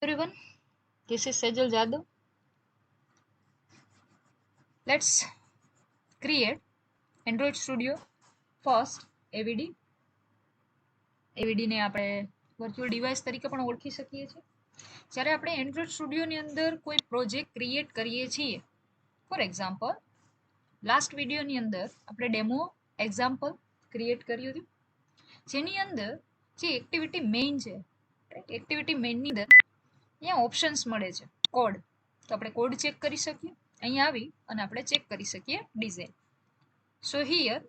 Everyone, this is Sejal Jadhav. Let's create Android Studio first AVD. AVD ને આપણે virtual device તરીકે પણ ઓળખી શકીએ છીએ. જ્યારે આપણે એન્ડ્રોઇડ સ્ટુડિયોની અંદર કોઈ પ્રોજેક્ટ ક્રિએટ કરીએ છીએ, ફોર એક્ઝામ્પલ લાસ્ટ વિડીયોની અંદર આપણે ડેમો એક્ઝામ્પલ ક્રિએટ કર્યું હતું, જેની અંદર જે એક્ટિવિટી મેઇન છે, એક્ટિવિટી મેઇનની અંદર અહીંયા ઓપ્શન્સ મળે છે કોડ, તો આપણે કોડ ચેક કરી શકીએ. અહીંયા આવી અને આપણે ચેક કરી શકીએ ડિઝાઇન. સો હિયર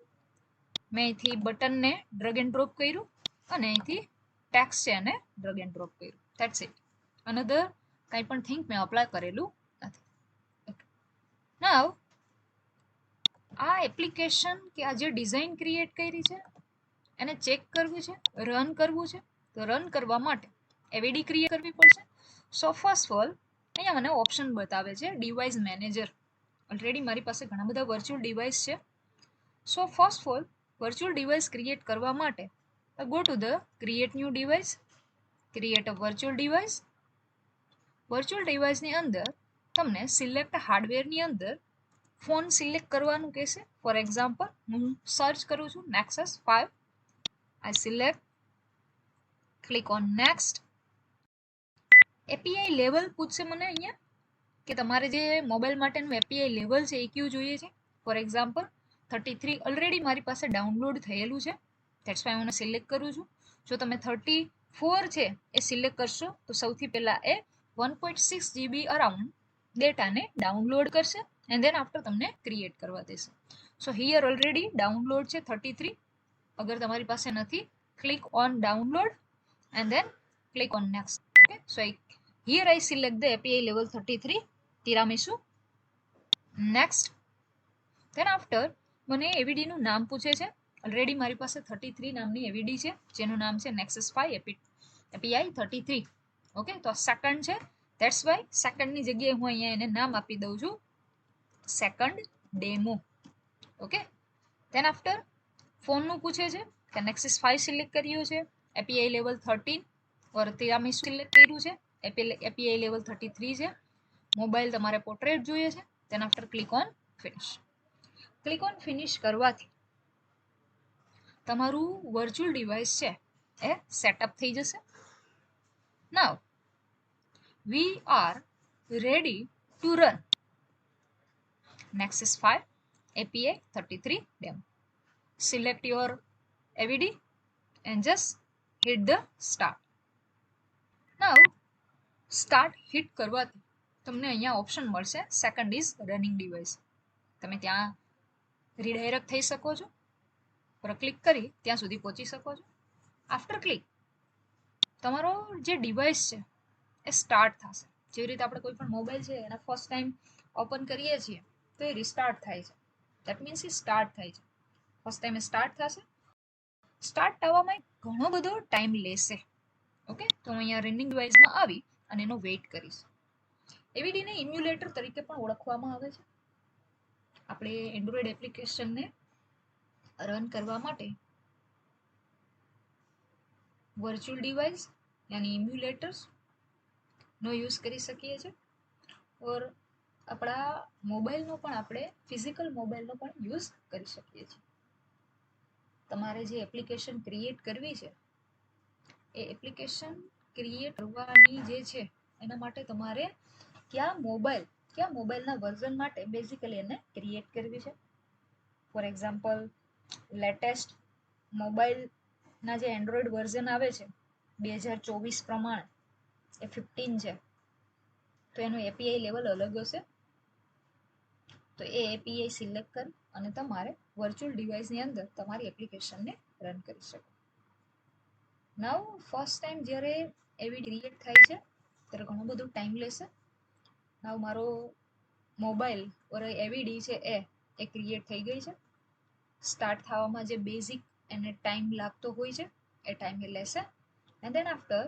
મેં અહીંથી બટનને ડ્રેગ એન્ડ ડ્રોપ કર્યું અને અહીંથી ટેક્સ્ટ છે એને ડ્રેગ એન્ડ ડ્રોપ કર્યું. That's it. અનધર કંઈ પણ થિંગ મેં અપ્લાય કરેલું નથી. નાવ આ એપ્લિકેશન કે આ જે ડિઝાઇન ક્રિએટ કરી છે એને ચેક કરવું છે, રન કરવું છે. તો રન કરવા માટે એવીડી ક્રિએટ કરવી પડશે. સો ફર્સ્ટ ઓફ ઓલ અહીંયા મને ઓપ્શન બતાવે છે ડિવાઇસ મેનેજર. ઓલરેડી મારી પાસે ઘણા બધા વર્ચ્યુઅલ ડિવાઇસ છે. So first of all virtual device create કરવા માટે go to the create new device, create a virtual device. Virtual ડિવાઇસની અંદર તમને સિલેક્ટ હાર્ડવેરની અંદર ફોન સિલેક્ટ કરવાનું કહેશે. ફોર એક્ઝામ્પલ હું સર્ચ કરું છું Nexus 5. I select, click on next. API level પૂછશે મને અહીંયા કે તમારે જે મોબાઈલ માટેનું એપીઆઈ લેવલ છે એ કયું જોઈએ છે. ફોર એક્ઝામ્પલ 33 ઓલરેડી મારી પાસે ડાઉનલોડ થયેલું છે, ધેટ્સ વાય હું સિલેક્ટ કરું છું. જો તમે 34 છે એ સિલેક્ટ કરશો તો સૌથી પહેલાં એ 1.6 GB અરાઉન્ડ ડેટાને ડાઉનલોડ કરશે એન્ડ ધેન આફ્ટર તમને ક્રિએટ કરવા દેશે. સો હિયર ઓલરેડી ડાઉનલોડ છે 33. અગર તમારી પાસે નથી, click on download and then click on next. Okay, so here I select the API level 33 tiramisu. Next, then after મને AVD નું નામ પૂછે છે. ઓલરેડી મારી પાસે 33 નામની AVD છે જેનું નામ છે Nexus 5 API 33. ઓકે, તો સેકન્ડ છે, ધેટ્સ વાય સેકન્ડની જગ્યાએ હું અહીંયા એને નામ આપી દઉં છું second demo. Okay, then after ફોનનું પૂછે છે કે Nexus 5 સિલેક્ટ કર્યું છે, API લેવલ 13 ઓર tiramisu સિલેક્ટ કર્યું છે, API લેવલ 33 છે, મોબાઈલ તમારે પોર્ટ્રેટ જોઈએ છે. Then after click on finish. Click on finish કરવાથી તમારું વર્ચ્યુઅલ ડિવાઇસ છે એ સેટઅપ થઈ જશે. Now we are ready to run Nexus 5 API 33 demo. Select your AVD and just hit the start. Now start hit કરવાથી તમને અહીંયા option મળશે સેકન્ડ ઇઝ રનિંગ ડિવાઇસ. તમે ત્યાં રીડાયરેક્ટ થઈ શકો છો, પર ક્લિક કરી ત્યાં સુધી પહોંચી શકો છો. આફ્ટર ક્લિક તમારો જે ડિવાઇસ છે એ સ્ટાર્ટ થશે. જેવી રીતે આપણે કોઈ પણ મોબાઈલ છે એના ફર્સ્ટ ટાઈમ ઓપન કરીએ છીએ તો એ રિસ્ટાર્ટ થાય છે, દેટ મીન્સ એ સ્ટાર્ટ થાય છે. ફર્સ્ટ ટાઈમ એ સ્ટાર્ટ થશે. સ્ટાર્ટ થવામાં ઘણો બધો ટાઈમ લેશે. ઓકે, તો હું અહીંયા રનિંગ ડિવાઇસમાં આવી અને એનો વેઇટ કરીશ. એવીડીને ઇમ્યુલેટર તરીકે પણ ઓળખવામાં આવે છે. આપણે એન્ડ્રોઈડ એપ્લિકેશનને રન કરવા માટે વર્ચ્યુઅલ ડિવાઇસ યાની ઇમ્યુલેટર્સનો યુઝ કરી શકીએ છીએ. ઓર આપણા મોબાઈલનો પણ આપણે ફિઝિકલ મોબાઈલનો પણ યુઝ કરી શકીએ છીએ. તમારે જે એપ્લિકેશન ક્રિએટ કરવી છે એ એપ્લિકેશન ક્રિએટ કરવાની જે છે એના માટે તમારે કયા મોબાઈલના વર્ઝન માટે બેઝિકલી એને ક્રિએટ કરવી છે. ફોર એક્ઝામ્પલ લેટેસ્ટ મોબાઈલના જે એન્ડ્રોઈડ વર્ઝન આવે છે 2024 પ્રમાણે એ 15 છે, તો એનું એપીઆઈ લેવલ અલગ હશે. તો એ એપીઆઈ સિલેક્ટ કરી અને તમારે વર્ચ્યુઅલ ડિવાઇસની અંદર તમારી એપ્લિકેશનને રન કરી શકો. નાવ ફર્સ્ટ ટાઈમ જ્યારે એવી ક્રિએટ થાય છે ત્યારે ઘણો બધો ટાઈમ લેશે. નાવ મારો મોબાઈલ ઓર એવીડી છે એ ક્રિએટ થઈ ગઈ છે. સ્ટાર્ટ થવામાં જે બેઝિક એને ટાઈમ લાગતો હોય છે એ ટાઈમ એ લેશે. એન્ડ ધેન આફ્ટર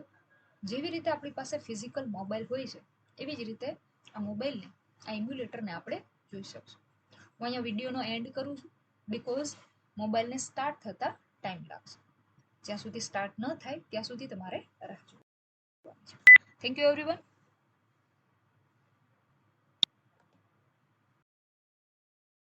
જેવી રીતે આપણી પાસે ફિઝિકલ મોબાઈલ હોય છે એવી જ રીતે આ મોબાઈલને, આ ઇમ્યુલેટરને આપણે જોઈ શકશું. હું અહીંયા વિડીયોનો એન્ડ કરું છું બિકોઝ મોબાઈલને સ્ટાર્ટ થતાં ટાઈમ લાગશે. જ્યાં સુધી સ્ટાર્ટ ન થાય ત્યાં સુધી તમારે રાહ જોવાની છે. Thank you everyone.